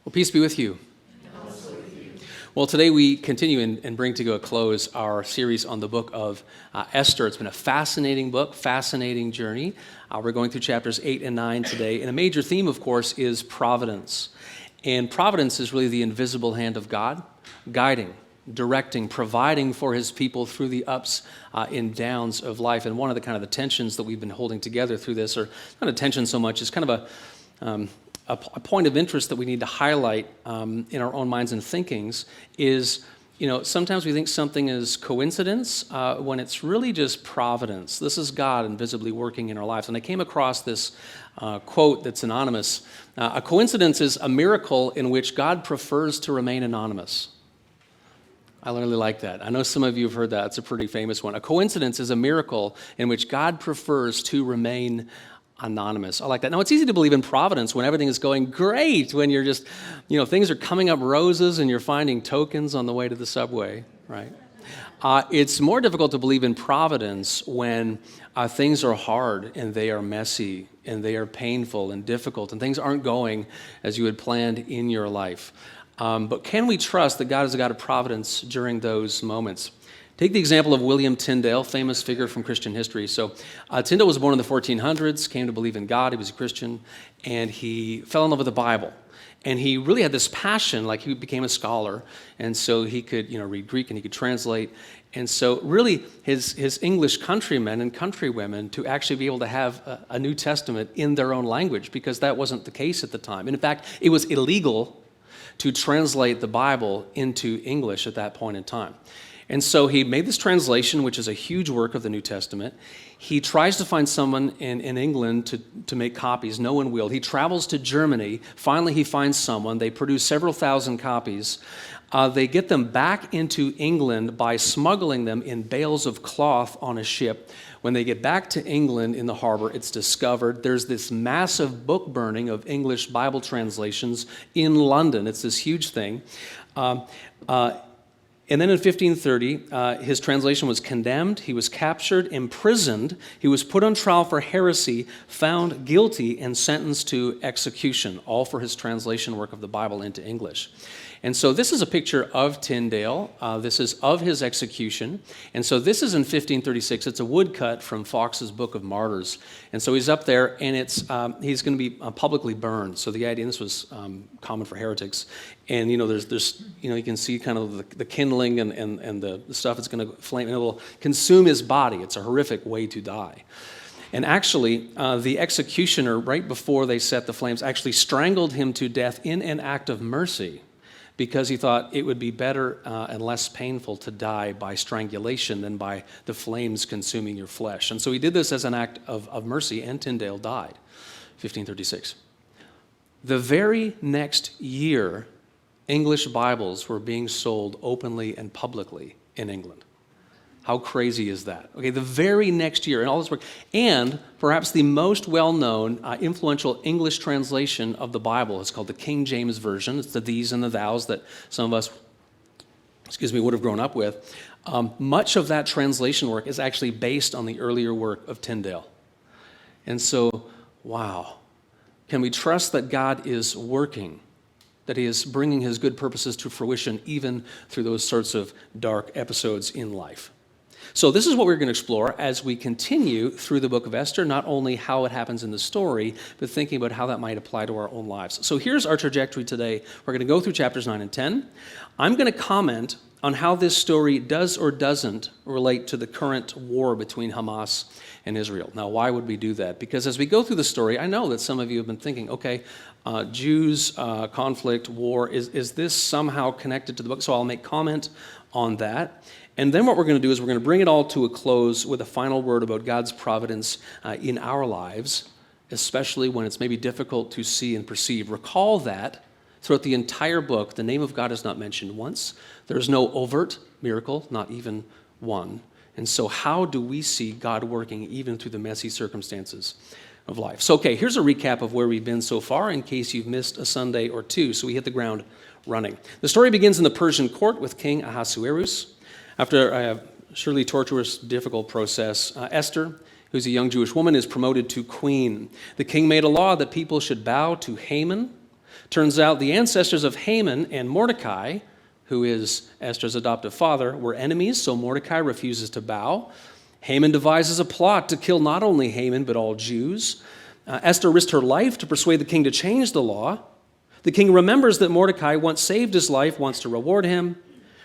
Well, peace be with you. Well, today we continue and bring to a close our series on the book of Esther. It's been a fascinating book, fascinating journey. We're going through chapters 8 and 9 today. And a major theme, of course, is providence. And providence is really the invisible hand of God, guiding, directing, providing for his people through the ups and downs of life. And one of the tensions that we've been holding together through this, or not a tension so much, is kind of a point of interest that we need to highlight in our own minds and thinkings is, sometimes we think something is coincidence when it's really just providence. This is God invisibly working in our lives. And I came across this quote that's anonymous. A coincidence is a miracle in which God prefers to remain anonymous. I really like that. I know some of you have heard that. It's a pretty famous one. A coincidence is a miracle in which God prefers to remain anonymous. I like that. Now, it's easy to believe in providence when everything is going great, when you're just, things are coming up roses and you're finding tokens on the way to the subway, right? It's more difficult to believe in providence when things are hard and they are messy and they are painful and difficult and things aren't going as you had planned in your life. But can we trust that God is a God of providence during those moments? Take the example of William Tyndale, famous figure from Christian history. So Tyndale was born in the 1400s, came to believe in God, he was a Christian, and he fell in love with the Bible. And he really had this passion, like he became a scholar, and so he could read Greek and he could translate. And so really his English countrymen and countrywomen to actually be able to have a New Testament in their own language, because that wasn't the case at the time. And in fact, it was illegal to translate the Bible into English at that point in time. And so he made this translation, which is a huge work of the New Testament. He tries to find someone in England to make copies. No one will. He travels to Germany. Finally, he finds someone. They produce several thousand copies. They get them back into England by smuggling them in bales of cloth on a ship. When they get back to England in the harbor, it's discovered there's this massive book burning of English Bible translations in London. It's this huge thing. And then in 1530, his translation was condemned. He was captured, imprisoned. He was put on trial for heresy, found guilty, and sentenced to execution, all for his translation work of the Bible into English. And so this is a picture of Tyndale. This is of his execution. And so this is in 1536. It's a woodcut from Fox's Book of Martyrs. And so he's up there, and he's going to be publicly burned. So the idea, and this was common for heretics. And there's you can see kind of the kindling and the stuff that's going to flame, and it will consume his body. It's a horrific way to die. And actually, the executioner, right before they set the flames, actually strangled him to death in an act of mercy, because he thought it would be better and less painful to die by strangulation than by the flames consuming your flesh. And so he did this as an act of mercy, and Tyndale died, 1536. The very next year, English Bibles were being sold openly and publicly in England. How crazy is that? Okay, the very next year, and all this work, and perhaps the most well-known, influential English translation of the Bible is called the King James Version. It's the these and the thous that some of us, would have grown up with. Much of that translation work is actually based on the earlier work of Tyndale. And so, wow, can we trust that God is working, that he is bringing his good purposes to fruition even through those sorts of dark episodes in life? So this is what we're going to explore as we continue through the book of Esther, not only how it happens in the story, but thinking about how that might apply to our own lives. So here's our trajectory today. We're going to go through chapters 9 and 10. I'm going to comment on how this story does or doesn't relate to the current war between Hamas and Israel. Now, why would we do that? Because as we go through the story, I know that some of you have been thinking, okay, Jews, conflict, war, is this somehow connected to the book? So I'll make comment on that. And then what we're going to do is we're going to bring it all to a close with a final word about God's providence in our lives, especially when it's maybe difficult to see and perceive. Recall that throughout the entire book, the name of God is not mentioned once. There is no overt miracle, not even one. And so how do we see God working even through the messy circumstances of life? So, okay, here's a recap of where we've been so far in case you've missed a Sunday or two. So we hit the ground running. The story begins in the Persian court with King Ahasuerus. After a surely tortuous, difficult process, Esther, who's a young Jewish woman, is promoted to queen. The king made a law that people should bow to Haman, Turns out the ancestors of Haman and Mordecai, who is Esther's adoptive father, were enemies, so Mordecai refuses to bow. Haman devises a plot to kill not only Haman, but all Jews. Esther risked her life to persuade the king to change the law. The king remembers that Mordecai once saved his life, wants to reward him.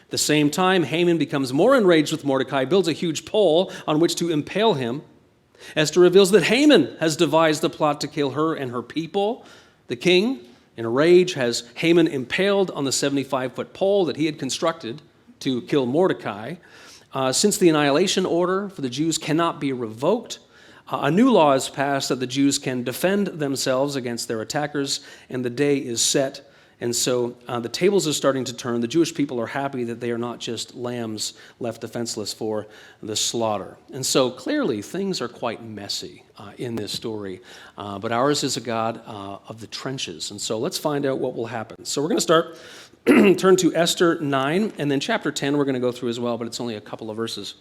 At the same time, Haman becomes more enraged with Mordecai, builds a huge pole on which to impale him. Esther reveals that Haman has devised the plot to kill her and her people. The king, in a rage, has Haman impaled on the 75-foot pole that he had constructed to kill Mordecai. Since the annihilation order for the Jews cannot be revoked, a new law is passed that the Jews can defend themselves against their attackers, and the day is set. And so the tables are starting to turn. The Jewish people are happy that they are not just lambs left defenseless for the slaughter. And so clearly things are quite messy in this story. But ours is a God of the trenches. And so let's find out what will happen. So we're going to start, turn to Esther 9, and then chapter 10 we're going to go through as well, but it's only a couple of verses.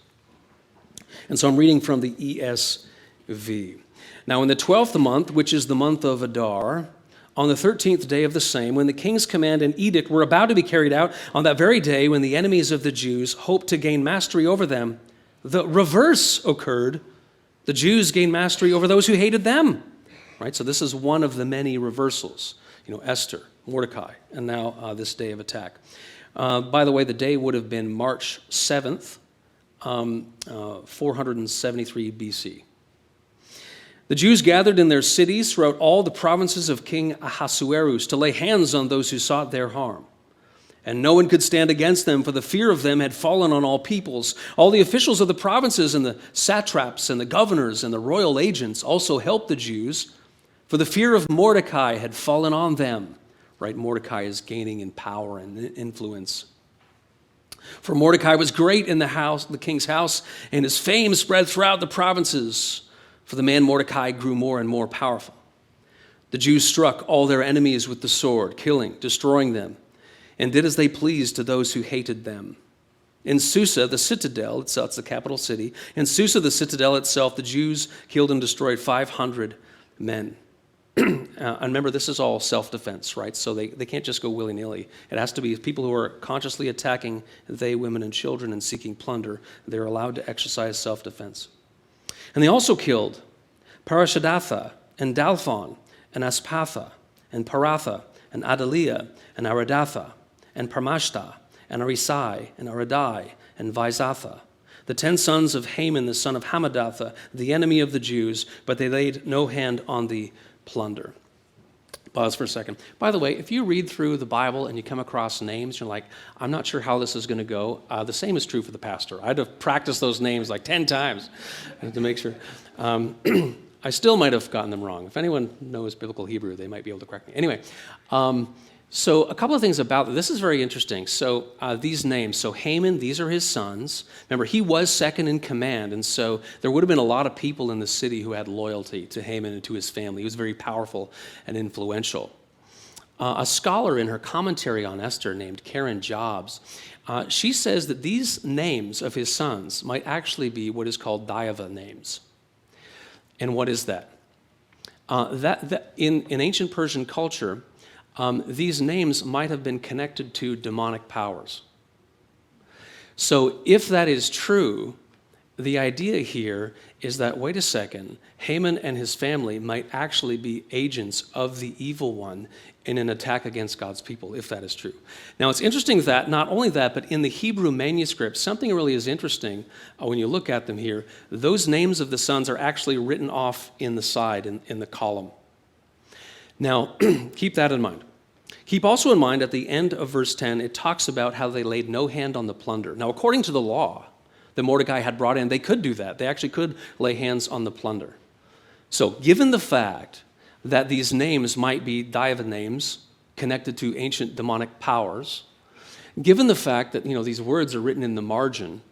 And so I'm reading from the ESV. Now in the 12th month, which is the month of Adar, on the 13th day of the same, when the king's command and edict were about to be carried out, on that very day when the enemies of the Jews hoped to gain mastery over them, the reverse occurred. The Jews gained mastery over those who hated them. Right? So this is one of the many reversals. Esther, Mordecai, and now this day of attack. By the way, the day would have been March 7th, 473 BC. The Jews gathered in their cities throughout all the provinces of King Ahasuerus to lay hands on those who sought their harm. And no one could stand against them, for the fear of them had fallen on all peoples. All the officials of the provinces and the satraps and the governors and the royal agents also helped the Jews, for the fear of Mordecai had fallen on them. Right? Mordecai is gaining in power and influence. For Mordecai was great in the king's house, and his fame spread throughout the provinces. For the man Mordecai grew more and more powerful. The Jews struck all their enemies with the sword, killing, destroying them, and did as they pleased to those who hated them. In Susa, the citadel itself, it's the capital city, in Susa, the citadel itself, the Jews killed and destroyed 500 men. And remember, this is all self-defense, right? So they can't just go willy-nilly. It has to be people who are consciously attacking they, women, and children and seeking plunder. They're allowed to exercise self-defense. And they also killed Parashadatha and Dalphon and Aspatha and Paratha and Adaliah and Aradatha and Parmashta and Arisai and Aradai and Vaizatha, the 10 sons of Haman, the son of Hammedatha, the enemy of the Jews, but they laid no hand on the plunder. Pause for a second. By the way, if you read through the Bible and you come across names, you're like, I'm not sure how this is going to go. The same is true for the pastor. I had to practice those names like 10 times to make sure. I still might have gotten them wrong. If anyone knows biblical Hebrew, they might be able to correct me. Anyway, so a couple of things about this is very interesting. So these names, so Haman, these are his sons. Remember, he was second in command, and so there would have been a lot of people in the city who had loyalty to Haman and to his family. He was very powerful and influential. A scholar in her commentary on Esther named Karen Jobs, she says that these names of his sons might actually be what is called Daiva names. And what is that? In ancient Persian culture, these names might have been connected to demonic powers. So if that is true, the idea here is that, wait a second, Haman and his family might actually be agents of the evil one in an attack against God's people, if that is true. Now, it's interesting that, not only that, but in the Hebrew manuscript, something really is interesting when you look at them here. Those names of the sons are actually written off in the side, in the column. Now, keep that in mind. Keep also in mind at the end of verse 10, it talks about how they laid no hand on the plunder. Now, according to the law that Mordecai had brought in, they could do that. They actually could lay hands on the plunder. So, given the fact that these names might be Daiva names connected to ancient demonic powers, given the fact that these words are written in the margin,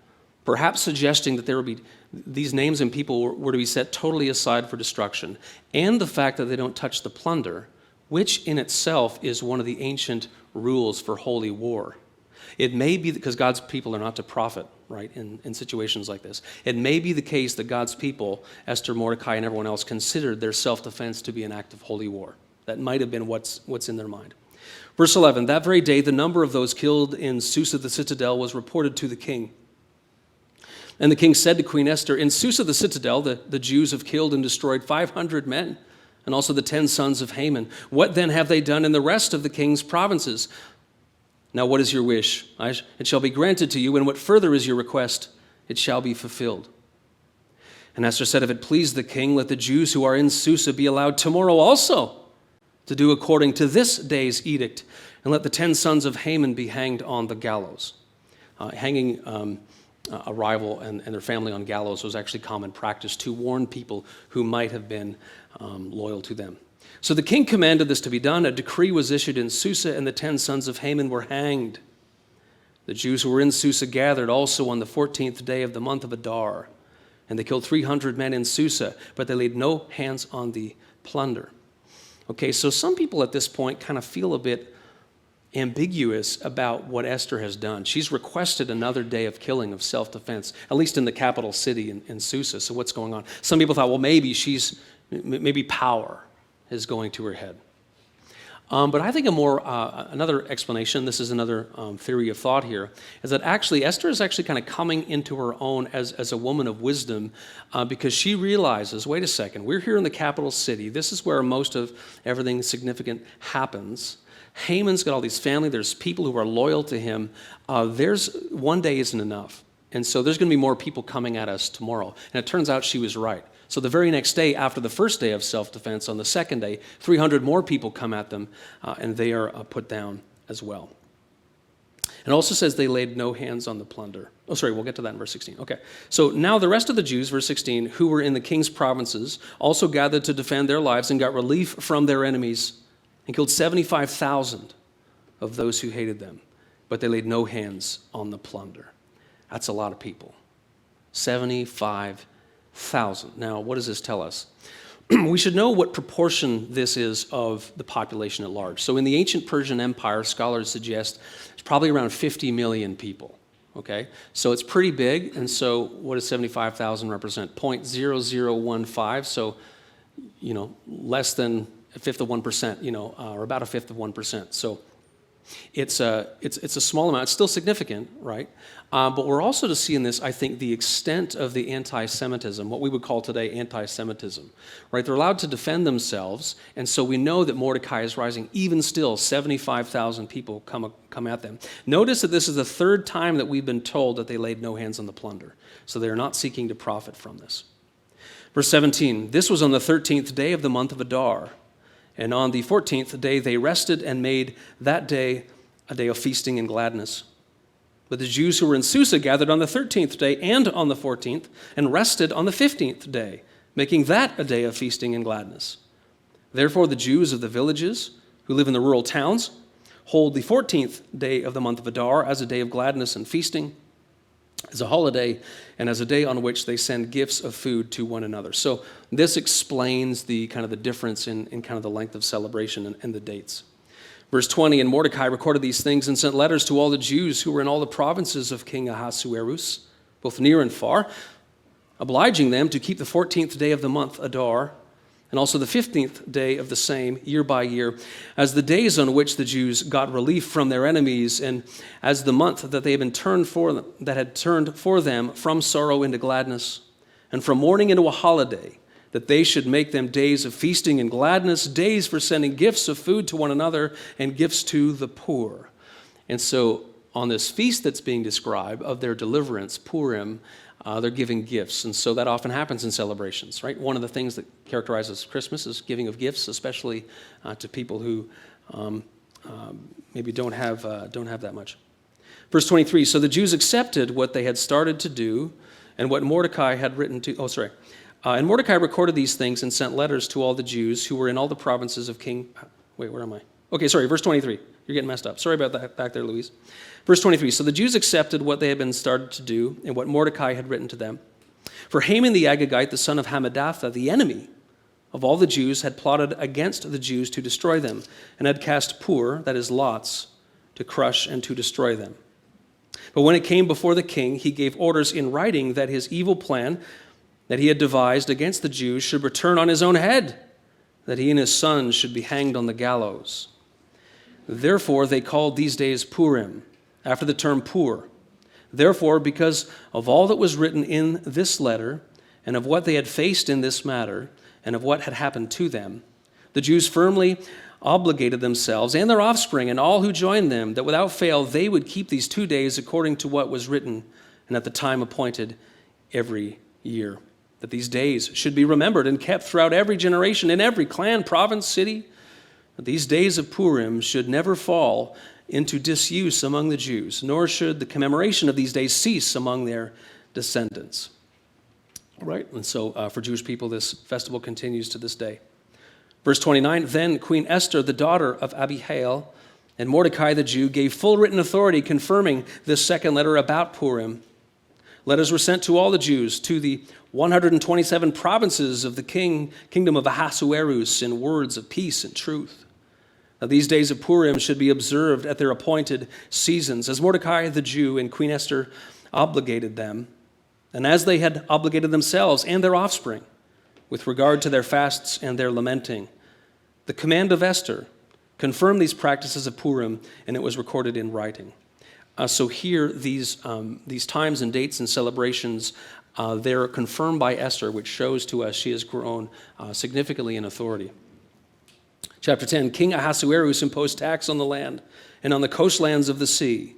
perhaps suggesting that there will be these names and people were to be set totally aside for destruction, and the fact that they don't touch the plunder, which in itself is one of the ancient rules for holy war. It may be because God's people are not to profit, right, in situations like this. It may be the case that God's people, Esther, Mordecai, and everyone else, considered their self-defense to be an act of holy war. That might have been what's in their mind. Verse 11, that very day, the number of those killed in Susa the citadel was reported to the king. And the king said to Queen Esther, in Susa the citadel, the Jews have killed and destroyed 500 men, and also the 10 sons of Haman. What then have they done in the rest of the king's provinces? Now what is your wish? It shall be granted to you, and what further is your request? It shall be fulfilled. And Esther said, if it please the king, let the Jews who are in Susa be allowed tomorrow also to do according to this day's edict, and let the 10 sons of Haman be hanged on the gallows. Hanging a rival and their family on gallows was actually common practice to warn people who might have been loyal to them. So the king commanded this to be done. A decree was issued in Susa, and the 10 sons of Haman were hanged. The Jews who were in Susa gathered also on the 14th day of the month of Adar, and they killed 300 men in Susa, but they laid no hands on the plunder. Okay, so some people at this point kind of feel a bit ambiguous about what Esther has done. She's requested another day of killing, of self-defense, at least in the capital city in Susa. So what's going on? Some people thought, well, maybe power is going to her head. But I think another explanation, this is another theory of thought here, is that actually Esther is actually kind of coming into her own as a woman of wisdom because she realizes, wait a second, we're here in the capital city. This is where most of everything significant happens. Haman's got all these family. There's people who are loyal to him. There's one day isn't enough. And so there's going to be more people coming at us tomorrow. And it turns out she was right. So the very next day, after the first day of self-defense, on the second day, 300 more people come at them, and they are put down as well. It also says they laid no hands on the plunder. Oh, sorry, we'll get to that in verse 16. Okay, so now the rest of the Jews, verse 16, who were in the king's provinces, also gathered to defend their lives and got relief from their enemies, and killed 75,000 of those who hated them, but they laid no hands on the plunder. That's a lot of people. 75,000. Now, what does this tell us? We should know what proportion this is of the population at large. So in the ancient Persian Empire, scholars suggest it's probably around 50 million people. Okay, so it's pretty big, and so what does 75,000 represent? 0.0015, so, less than a fifth of 1%, or about a fifth of 1%. So it's a small amount. It's still significant, right? But we're also to see in this, I think, the extent of the anti-Semitism, what we would call today anti-Semitism, right? They're allowed to defend themselves, and so we know that Mordecai is rising. Even still, 75,000 people come at them. Notice that this is the third time that we've been told that they laid no hands on the plunder. So they are not seeking to profit from this. Verse 17, this was on the 13th day of the month of Adar. And on the 14th day they rested and made that day a day of feasting and gladness. But the Jews who were in Susa gathered on the 13th day and on the 14th and rested on the 15th day, making that a day of feasting and gladness. Therefore the Jews of the villages who live in the rural towns hold the 14th day of the month of Adar as a day of gladness and feasting, as a holiday, and as a day on which they send gifts of food to one another. So this explains the kind of the difference in kind of the length of celebration and the dates. Verse 20, and Mordecai recorded these things and sent letters to all the Jews who were in all the provinces of King Ahasuerus, both near and far, obliging them to keep the 14th day of the month Adar, and also the 15th day of the same, year by year, as the days on which the Jews got relief from their enemies, and as the month that they had been turned for them, that had turned for them from sorrow into gladness, and from mourning into a holiday, that they should make them days of feasting and gladness, days for sending gifts of food to one another, and gifts to the poor. And so on this feast that's being described of their deliverance, Purim, they're giving gifts, and so that often happens in celebrations, right? One of the things that characterizes Christmas is giving of gifts, especially to people who maybe don't have that much. Verse 23, so the Jews accepted what they had started to do and what Mordecai had written to, and Mordecai recorded these things and sent letters to all the Jews who were in all the provinces of King, verse 23. You're getting messed up. Sorry about that back there, Louise. Verse 23, so the Jews accepted what they had been started to do and what Mordecai had written to them. For Haman the Agagite, the son of Hammedatha, the enemy of all the Jews, had plotted against the Jews to destroy them and had cast pur, that is lots, to crush and to destroy them. But when it came before the king, he gave orders in writing that his evil plan that he had devised against the Jews should return on his own head, that he and his sons should be hanged on the gallows. Therefore they called these days Purim, after the term Pur. Therefore, because of all that was written in this letter, and of what they had faced in this matter, and of what had happened to them, the Jews firmly obligated themselves and their offspring and all who joined them, that without fail they would keep these 2 days according to what was written and at the time appointed every year. That these days should be remembered and kept throughout every generation, in every clan, province, city. That these days of Purim should never fall into disuse among the Jews, nor should the commemoration of these days cease among their descendants. All right, and so for Jewish people, this festival continues to this day. Verse 29, then Queen Esther, the daughter of Abihail, and Mordecai the Jew gave full written authority confirming this second letter about Purim. Letters were sent to all the Jews, to the 127 provinces of the kingdom of Ahasuerus, in words of peace and truth. Now, these days of Purim should be observed at their appointed seasons, as Mordecai the Jew and Queen Esther obligated them, and as they had obligated themselves and their offspring with regard to their fasts and their lamenting. The command of Esther confirmed these practices of Purim, and it was recorded in writing. So here, these times and dates and celebrations, they're confirmed by Esther, which shows to us she has grown significantly in authority. Chapter 10, King Ahasuerus imposed tax on the land and on the coastlands of the sea.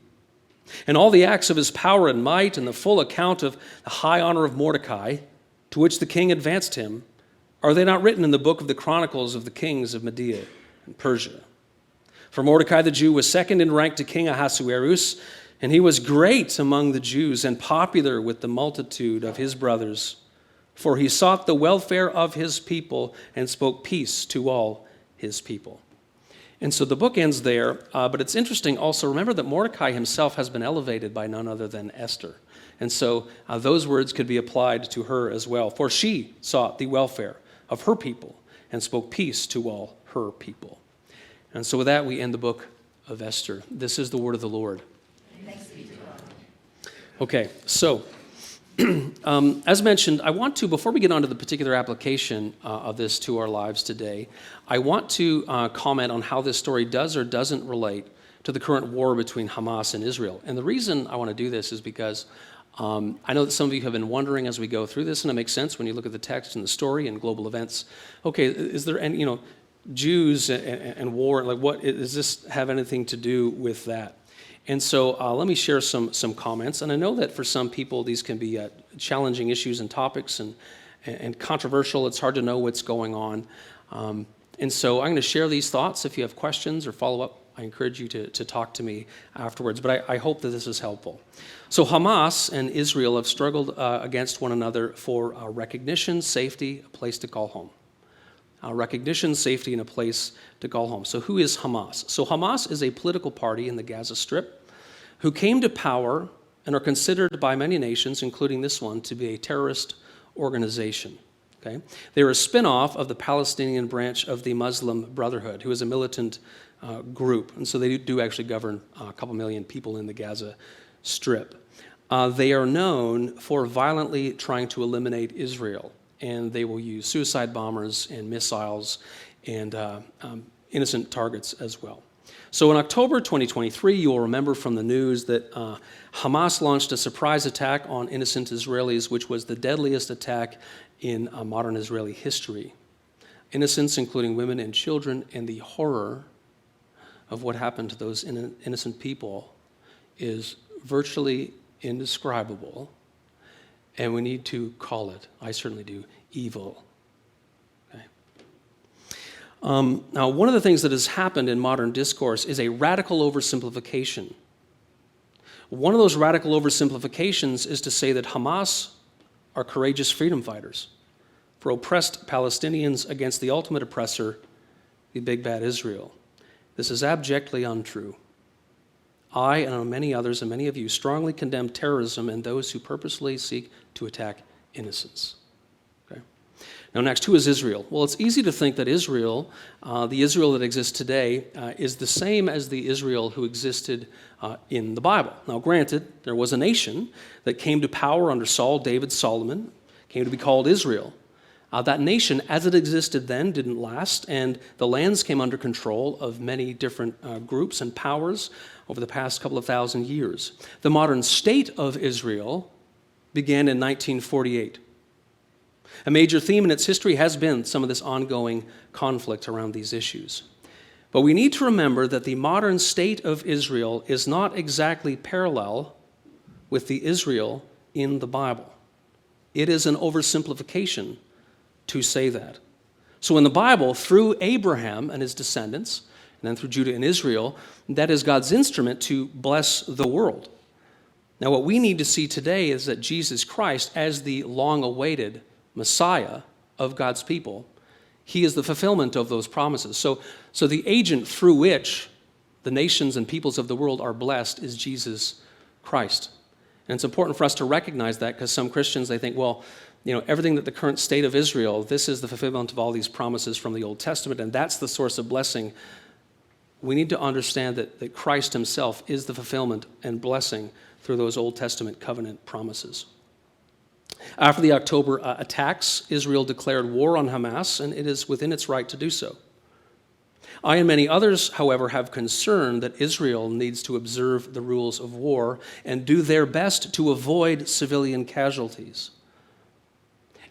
And all the acts of his power and might and the full account of the high honor of Mordecai, to which the king advanced him, are they not written in the book of the Chronicles of the kings of Media and Persia? For Mordecai the Jew was second in rank to King Ahasuerus, and he was great among the Jews and popular with the multitude of his brothers. For he sought the welfare of his people and spoke peace to all his people. And so the book ends there, but it's interesting also, remember that Mordecai himself has been elevated by none other than Esther. And so those words could be applied to her as well. For she sought the welfare of her people and spoke peace to all her people. And so with that, we end the book of Esther. This is the word of the Lord. Thanks be to God. Okay, so as mentioned, I want to, before we get on to the particular application of this to our lives today, I want to comment on how this story does or doesn't relate to the current war between Hamas and Israel. And the reason I want to do this is because I know that some of you have been wondering as we go through this, and it makes sense when you look at the text and the story and global events. Okay, is there any, Jews and war, like what, does this have anything to do with that? And so let me share some comments. And I know that for some people, these can be challenging issues and topics and controversial. It's hard to know what's going on. And so I'm going to share these thoughts. If you have questions or follow up, I encourage you to talk to me afterwards. But I hope that this is helpful. So Hamas and Israel have struggled against one another for recognition, safety, a place to call home. Recognition, safety, and a place to call home. So who is Hamas? So Hamas is a political party in the Gaza Strip who came to power and are considered by many nations, including this one, to be a terrorist organization. Okay? They're a spin-off of the Palestinian branch of the Muslim Brotherhood, who is a militant group. And so they do actually govern a couple million people in the Gaza Strip. They are known for violently trying to eliminate Israel. And they will use suicide bombers and missiles and innocent targets as well. So in October 2023, you will remember from the news that Hamas launched a surprise attack on innocent Israelis, which was the deadliest attack in modern Israeli history. Innocents, including women and children, and the horror of what happened to those innocent people is virtually indescribable. And we need to call it, I certainly do, evil. Okay. Now, one of the things that has happened in modern discourse is a radical oversimplification. One of those radical oversimplifications is to say that Hamas are courageous freedom fighters for oppressed Palestinians against the ultimate oppressor, the big bad Israel. This is abjectly untrue. I and many others and many of you strongly condemn terrorism and those who purposely seek to attack innocents. Okay? Now next, who is Israel? Well, it's easy to think that Israel, the Israel that exists today, is the same as the Israel who existed in the Bible. Now granted, there was a nation that came to power under Saul, David, Solomon, came to be called Israel. That nation, as it existed then, didn't last, and the lands came under control of many different groups and powers over the past couple of thousand years. The modern state of Israel began in 1948. A major theme in its history has been some of this ongoing conflict around these issues. But we need to remember that the modern state of Israel is not exactly parallel with the Israel in the Bible. It is an oversimplification to say that. So in the Bible, through Abraham and his descendants, and then through Judah and Israel, that is God's instrument to bless the world. Now what we need to see today is that Jesus Christ, as the long-awaited Messiah of God's people, he is the fulfillment of those promises. So the agent through which the nations and peoples of the world are blessed is Jesus Christ. And it's important for us to recognize that, because some Christians, they think, well, everything that the current state of Israel, this is the fulfillment of all these promises from the Old Testament, and that's the source of blessing. We need to understand that Christ himself is the fulfillment and blessing through those Old Testament covenant promises. After the October attacks, Israel declared war on Hamas, and it is within its right to do so. I and many others, however, have concern that Israel needs to observe the rules of war and do their best to avoid civilian casualties.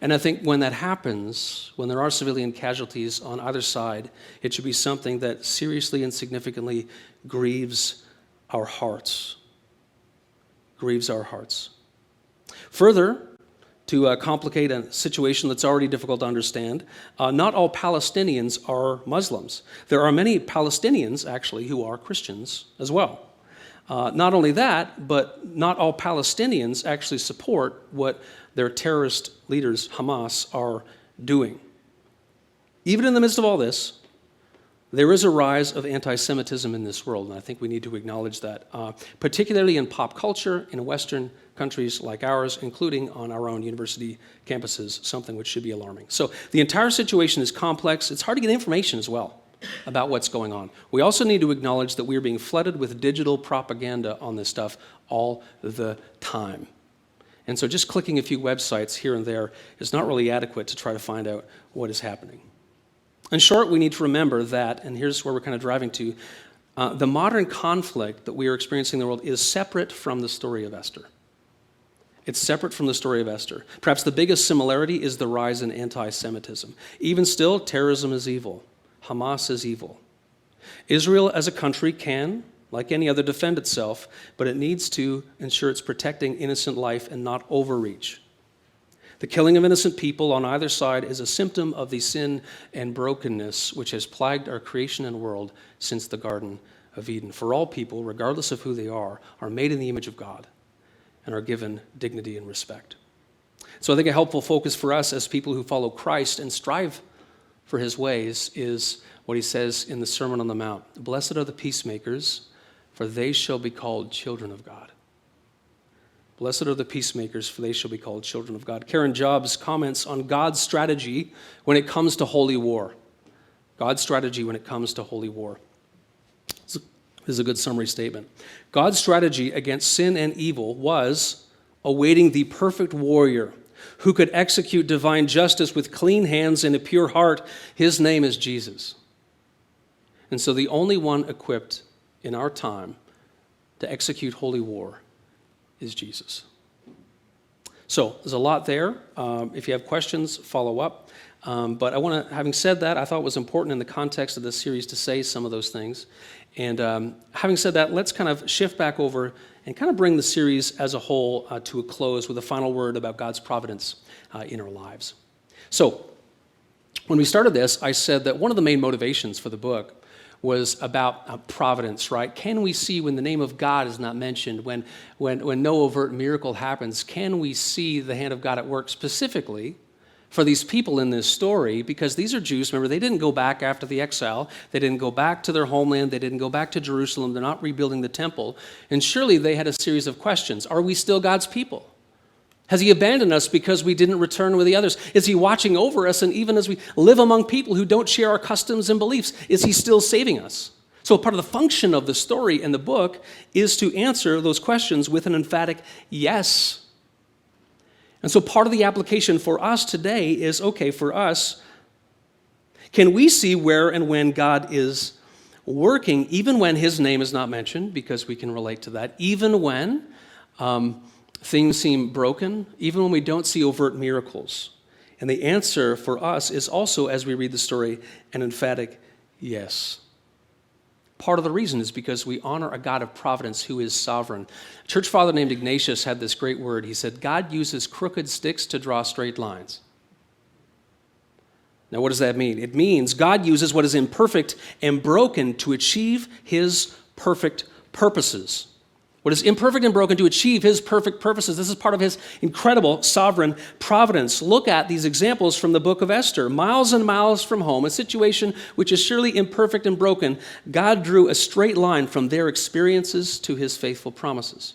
And I think when that happens, when there are civilian casualties on either side, it should be something that seriously and significantly grieves our hearts. Grieves our hearts. Further, to complicate a situation that's already difficult to understand, not all Palestinians are Muslims. There are many Palestinians, actually, who are Christians as well. Not only that, but not all Palestinians actually support what their terrorist leaders, Hamas, are doing. Even in the midst of all this, there is a rise of anti-Semitism in this world, and I think we need to acknowledge that, particularly in pop culture in Western countries like ours, including on our own university campuses, something which should be alarming. So the entire situation is complex. It's hard to get information as well about what's going on. We also need to acknowledge that we're being flooded with digital propaganda on this stuff all the time. And so just clicking a few websites here and there is not really adequate to try to find out what is happening. In short, we need to remember that, and here's where we're kind of driving to, the modern conflict that we are experiencing in the world is separate from the story of Esther. It's separate from the story of Esther. Perhaps the biggest similarity is the rise in anti-Semitism. Even still, terrorism is evil. Hamas is evil. Israel as a country can, like any other, defend itself, but it needs to ensure it's protecting innocent life and not overreach. The killing of innocent people on either side is a symptom of the sin and brokenness which has plagued our creation and world since the Garden of Eden. For all people, regardless of who they are made in the image of God and are given dignity and respect. So I think a helpful focus for us as people who follow Christ and strive for his ways is what he says in the Sermon on the Mount. Blessed are the peacemakers, for they shall be called children of God. Blessed are the peacemakers, for they shall be called children of God. Karen Jobs comments on God's strategy when it comes to holy war. God's strategy when it comes to holy war. This is a good summary statement. God's strategy against sin and evil was awaiting the perfect warrior who could execute divine justice with clean hands and a pure heart. His name is Jesus. And so the only one equipped in our time to execute holy war is Jesus. So there's a lot there. If you have questions, follow up. But I want to, having said that, I thought it was important in the context of this series to say some of those things. And having said that, let's kind of shift back over and kind of bring the series as a whole to a close with a final word about God's providence in our lives. So when we started this, I said that one of the main motivations for the book was about providence, right? Can we see when the name of God is not mentioned, when no overt miracle happens, can we see the hand of God at work specifically for these people in this story? Because these are Jews, remember, they didn't go back after the exile. They didn't go back to their homeland. They didn't go back to Jerusalem. They're not rebuilding the temple. And surely they had a series of questions. Are we still God's people? Has he abandoned us because we didn't return with the others? Is he watching over us? And even as we live among people who don't share our customs and beliefs, is he still saving us? So part of the function of the story in the book is to answer those questions with an emphatic yes. And so part of the application for us today is, okay, for us, can we see where and when God is working, even when his name is not mentioned, because we can relate to that, even when things seem broken, even when we don't see overt miracles? And the answer for us is also, as we read the story, an emphatic yes. Part of the reason is because we honor a God of providence who is sovereign. A church father named Ignatius had this great word. He said, God uses crooked sticks to draw straight lines. Now, what does that mean? It means God uses what is imperfect and broken to achieve his perfect purposes. What is imperfect and broken to achieve his perfect purposes. This is part of his incredible sovereign providence. Look at these examples from the book of Esther. Miles and miles from home, a situation which is surely imperfect and broken, God drew a straight line from their experiences to his faithful promises.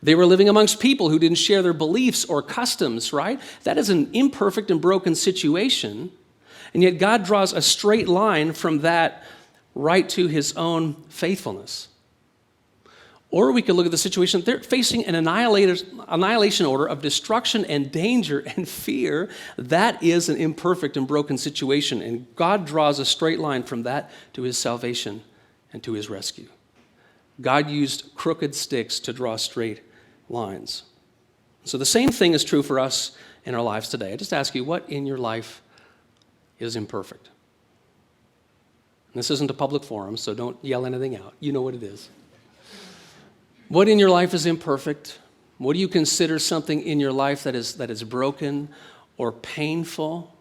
They were living amongst people who didn't share their beliefs or customs, right? That is an imperfect and broken situation, and yet God draws a straight line from that right to his own faithfulness. Or we could look at the situation. They're facing an annihilation order of destruction and danger and fear. That is an imperfect and broken situation. And God draws a straight line from that to his salvation and to his rescue. God used crooked sticks to draw straight lines. So the same thing is true for us in our lives today. I just ask you, what in your life is imperfect? And this isn't a public forum, so don't yell anything out. You know what it is. What in your life is imperfect? What do you consider something in your life that is broken or painful?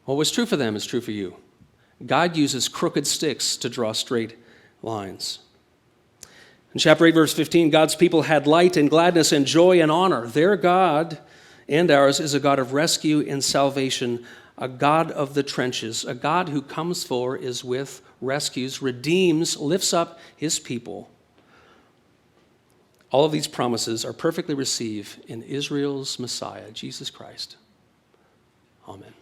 What was true for them is true for you. God uses crooked sticks to draw straight lines. In chapter 8, verse 15, God's people had light and gladness and joy and honor. Their God and ours is a God of rescue and salvation, a God of the trenches, a God who comes for, is with, rescues, redeems, lifts up his people. All of these promises are perfectly received in Israel's Messiah, Jesus Christ. Amen.